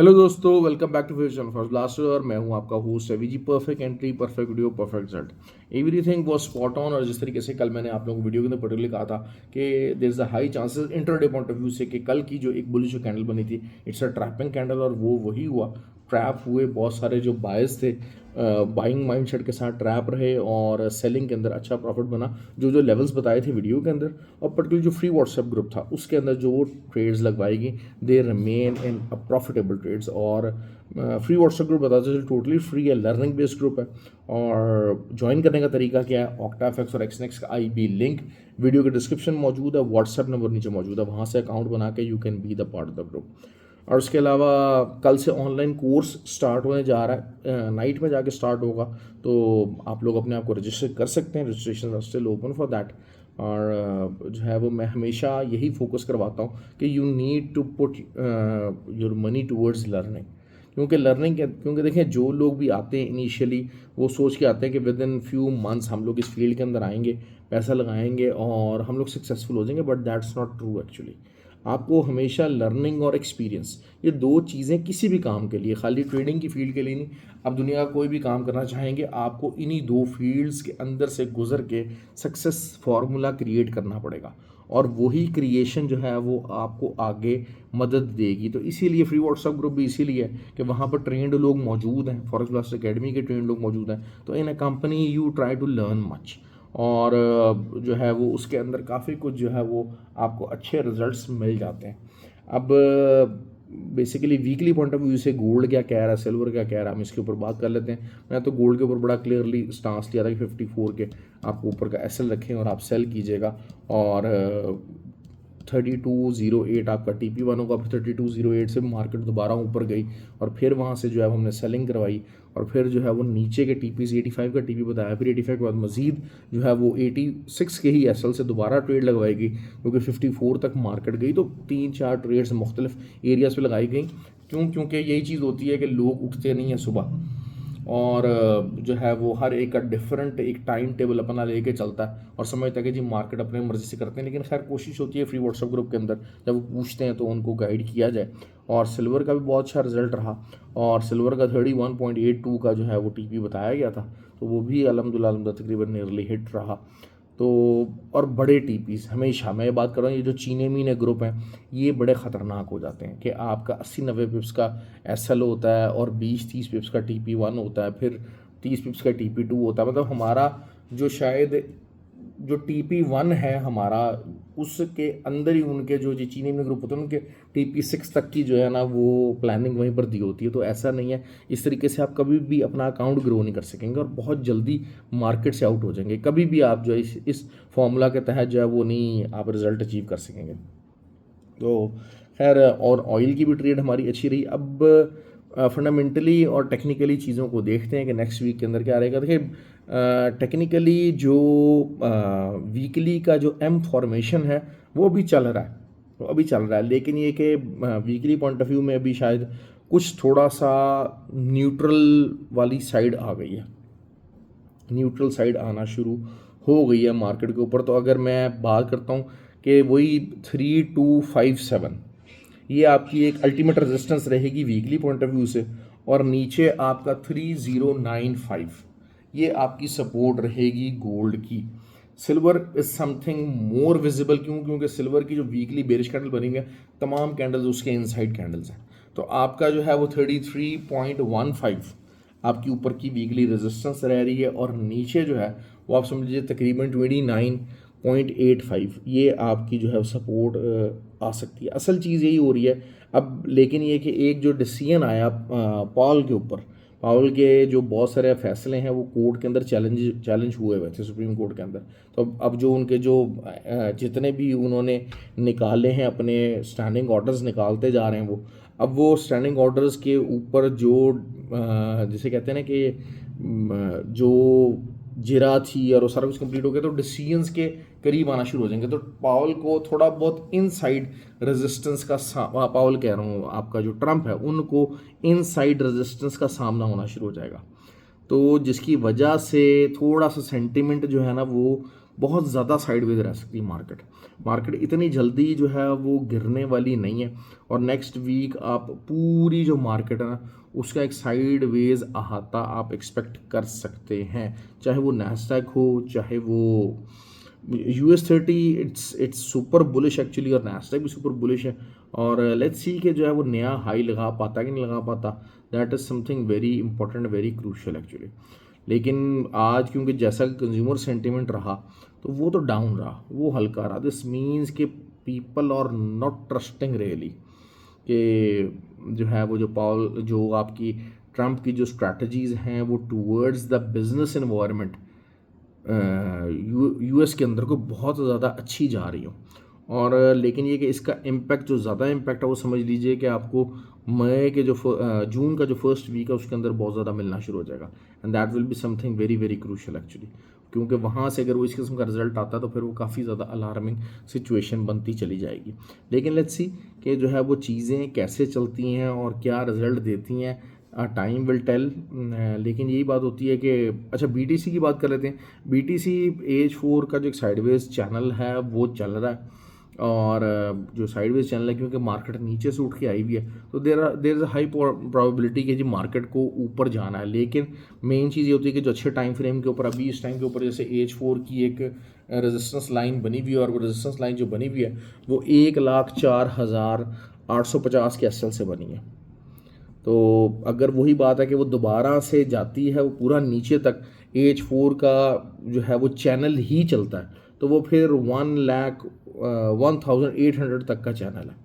Hello दोस्तों, welcome back to फिर channel first last और मैं हूं आपका host Ravi ji. Perfect entry, perfect video, perfect result, everything was spot on. और जिस तरीके से कल मैंने आप लोगों को वीडियो के अंदर पर्टिकुलरली कहा था कि there is a high chances intraday point of view से कि कल की जो एक बुलिश कैंडल बनी थी इट्स अ ट्रैपिंग कैंडल, और वो वही हुआ। ट्रैप हुए बहुत सारे जो बायर्स थे, बाइंग माइंडसेट के साथ ट्रैप रहे और सेलिंग के अंदर अच्छा प्रॉफिट बना। जो जो लेवल्स बताए थे वीडियो के अंदर और पर्टिकुलर जो फ्री व्हाट्सएप ग्रुप था उसके अंदर जो ट्रेड्स लगवाएगी they remain in a profitable trades. और फ्री व्हाट्सएप ग्रुप बताते चलिए टोटली फ्री है, लर्निंग बेस्ड ग्रुप है। और ज्वाइन करने का तरीका क्या है, ऑक्टाफेक्स और एक्सनेक्स का IB लिंक वीडियो के डिस्क्रिप्शन में मौजूद है, व्हाट्सएप नंबर नीचे मौजूद है, वहाँ से अकाउंट बना के you can be the part of the group. और उसके अलावा कल से ऑनलाइन कोर्स स्टार्ट होने जा रहा है, नाइट में जाके स्टार्ट होगा। तो आप लोग अपने आप को रजिस्टर कर सकते हैं, registration are still open for that. और जो है वो मैं हमेशा यही फोकस करवाता हूँ कि you need to put your money towards learning. क्योंकि देखें, जो लोग भी आते हैं इनिशियली वो सोच के आते हैं कि विद इन फ्यू मंथ्स हम लोग इस फील्ड के अंदर आएंगे, पैसा लगाएंगे और हम लोग सक्सेसफुल हो जाएंगे, but that's not true actually. आपको हमेशा लर्निंग और एक्सपीरियंस, ये दो चीज़ें किसी भी काम के लिए, खाली ट्रेडिंग की फील्ड के लिए नहीं, आप दुनिया का कोई भी काम करना चाहेंगे आपको इन्हीं दो फील्ड्स के अंदर से गुजर के सक्सेस फार्मूला क्रिएट करना पड़ेगा। और वही क्रिएशन जो है वो आपको आगे मदद देगी। तो इसीलिए फ्री व्हाट्सएप ग्रुप भी इसीलिए है कि वहाँ पर ट्रेंड लोग मौजूद हैं, फॉरेक्स ब्लास्ट एकेडमी के ट्रेंड लोग मौजूद हैं। तो in a company you try to learn much. और जो है वो उसके अंदर काफ़ी कुछ जो है वो आपको अच्छे रिजल्ट्स मिल जाते हैं। अब basically weekly point of view से गोल्ड क्या कह रहा है, सिल्वर क्या कह रहा है, हम इसके ऊपर बात कर लेते हैं। मैं तो गोल्ड के ऊपर बड़ा क्लियरली स्टांस लिया था कि 54 के आपको ऊपर का SL रखें और आप सेल कीजिएगा। और 3208 आपका TP1 होगा, फिर 3208 से मार्केट दोबारा ऊपर गई और फिर वहाँ से जो है हमने सेलिंग करवाई। और फिर जो है वो नीचे के TP से 85 का TP बताया, फिर 85 के बाद मजीद जो है वो 86 के ही SL से दोबारा ट्रेड लगवाएगी क्योंकि 54 तक मार्केट गई। तो 3-4 ट्रेड्स मुख्तलिफ एरियाज़ पे लगाई गई। क्योंकि यही चीज़ होती है कि लोग उठते नहीं हैं सुबह और जो है वो हर एक का डिफरेंट एक टाइम टेबल अपना लेके चलता है और समझता है कि जी मार्केट अपने मर्जी से करते हैं। लेकिन खैर कोशिश होती है फ्री व्हाट्सएप ग्रुप के अंदर जब वो पूछते हैं तो उनको गाइड किया जाए। और सिल्वर का भी बहुत अच्छा रिजल्ट रहा और सिल्वर का 31.82 का जो है वो TP बताया गया था, तो वो भी अल्हम्दुलिल्लाह तकरीबन नियरली हिट रहा। तो और बड़े TPs हमेशा, मैं ये बात कर रहा हूँ, ये जो चीने मीने ग्रुप हैं ये बड़े ख़तरनाक हो जाते हैं कि आपका 80-90 पिप्स का SL होता है और 20-30 पिप्स का TP1 होता है, फिर 30 पिप्स का TP2 होता है। मतलब हमारा जो शायद जो TP1 है हमारा, उसके अंदर ही उनके जो जी चीनी में ग्रुप होते हैं उनके TP6 तक की जो है ना वो प्लानिंग वहीं पर दी होती है। तो ऐसा नहीं है, इस तरीके से आप कभी भी अपना अकाउंट ग्रो नहीं कर सकेंगे और बहुत जल्दी मार्केट से आउट हो जाएंगे। कभी भी आप जो है इस फॉर्मूला के तहत जो है वो नहीं आप रिजल्ट अचीव कर सकेंगे। तो खैर, और ऑयल की भी ट्रेड हमारी अच्छी रही। अब फंडामेंटली और टेक्निकली चीज़ों को देखते हैं कि नेक्स्ट वीक के अंदर क्या रहेगा। देखिए, टेक्निकली जो वीकली का जो M फॉर्मेशन है वो भी चल रहा है, लेकिन ये कि वीकली पॉइंट ऑफ व्यू में अभी शायद कुछ थोड़ा सा न्यूट्रल वाली साइड आ गई है, न्यूट्रल साइड आना शुरू हो गई है मार्केट के ऊपर। तो अगर मैं बात करता हूँ कि वही 3257 ये आपकी एक अल्टीमेट रेजिस्टेंस रहेगी वीकली पॉइंट ऑफ व्यू से, और नीचे आपका 3095 ये आपकी सपोर्ट रहेगी गोल्ड की। Silver is something more visible, क्योंकि सिल्वर की जो वीकली बेरिश कैंडल बनी है तमाम कैंडल्स उसके इनसाइड कैंडल्स हैं। तो आपका जो है वो 33.15 आपकी ऊपर की वीकली रेजिस्टेंस रह रही है और नीचे जो है वो आप समझ लीजिए तकरीबन 29.85 ये आपकी जो है सपोर्ट आ सकती है। असल चीज़ यही हो रही है अब। लेकिन ये कि एक जो डिसीजन आया पॉल के ऊपर, पावल के जो बहुत सारे फैसले हैं वो कोर्ट के अंदर चैलेंज हुए हुए थे सुप्रीम कोर्ट के अंदर। तो अब जो उनके जो जितने भी उन्होंने निकाले हैं अपने स्टैंडिंग ऑर्डर्स निकालते जा रहे हैं वो, अब वो स्टैंडिंग ऑर्डर्स के ऊपर जो जिसे कहते हैं ना कि जो जिरा थी और वो सारा कुछ कंप्लीट हो गया तो डिसीजंस के करीब आना शुरू हो जाएंगे। तो पावल को थोड़ा बहुत इनसाइड रेजिस्टेंस का पावल कह रहा हूँ, आपका जो ट्रम्प है उनको इनसाइड रेजिस्टेंस का सामना होना शुरू हो जाएगा। तो जिसकी वजह से थोड़ा सा सेंटिमेंट जो है ना वो बहुत ज़्यादा साइडवेज रह सकती है मार्केट इतनी जल्दी जो है वो गिरने वाली नहीं है। और नेक्स्ट वीक आप पूरी जो मार्केट है ना उसका एक साइडवेज अहाता आप एक्सपेक्ट कर सकते हैं, चाहे वो नैस्डैक हो, चाहे वो US 30, it's super bullish actually, और नैस्डैक भी सुपर बुलिश है। और लेट्स सी कि जो है वो नया हाई लगा पाता कि नहीं लगा पाता, that is something very important, very crucial actually. लेकिन आज क्योंकि जैसा कंज्यूमर सेंटिमेंट रहा तो वो तो डाउन रहा, वो हल्का रहा। दिस मीन्स कि people are not trusting really कि जो है वो जो आपकी ट्रम्प की जो स्ट्रैटेजीज़ हैं वो towards the business environment US के अंदर को बहुत ज़्यादा अच्छी जा रही हो। और लेकिन ये कि इसका इम्पैक्ट, जो ज़्यादा इम्पैक्ट है वो समझ लीजिए कि आपको मई के जून का जो फर्स्ट वीक है उसके अंदर बहुत ज़्यादा मिलना शुरू हो जाएगा। And that will be something very very crucial actually, क्योंकि वहाँ से अगर वो इस किस्म का रिजल्ट आता है तो फिर वो काफ़ी ज़्यादा अलार्मिंग सिचुएशन बनती चली जाएगी। लेकिन लेट्स सी कि जो है वो चीज़ें कैसे चलती हैं और क्या रिजल्ट देती हैं, टाइम विल टेल। लेकिन यही बात होती है कि अच्छा BTC की बात कर लेते हैं। BTC AH4 का जो एक साइडवेज चैनल है वो चल रहा है, और जो साइडवेज चैनल है क्योंकि मार्केट नीचे से उठ के आई हुई है तो there is a high probability कि जी मार्केट को ऊपर जाना है। लेकिन मेन चीज़ ये होती है कि जो अच्छे टाइम फ्रेम के ऊपर अभी इस टाइम के ऊपर जैसे AH4 की एक रेजिस्टेंस लाइन बनी हुई है, और वो रेजिस्टेंस लाइन जो बनी हुई है वो 1,04,850 के SL से बनी है। तो अगर वही बात है कि वो दोबारा से जाती है वो पूरा नीचे तक, AH4 का जो है वो चैनल ही चलता है, तो वो फिर 1,1800 तक का चैनल है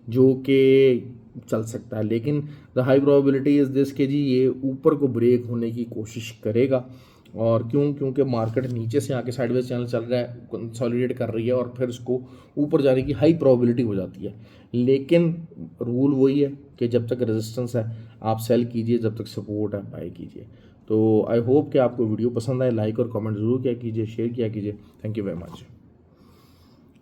जो कि चल सकता है। लेकिन the high probability is this कि जी ये ऊपर को ब्रेक होने की कोशिश करेगा। और क्योंकि मार्केट नीचे से आके साइडवेज चैनल चल रहा है, कंसोलिडेट कर रही है, और फिर इसको ऊपर जाने की हाई प्रोबेबिलिटी हो जाती है। लेकिन रूल वही है कि जब तक रेजिस्टेंस है आप सेल कीजिए, जब तक सपोर्ट है बाय कीजिए। तो आई होप कि आपको वीडियो पसंद आए, लाइक और कमेंट ज़रूर किया कीजिए, शेयर किया कीजिए। Thank you very much.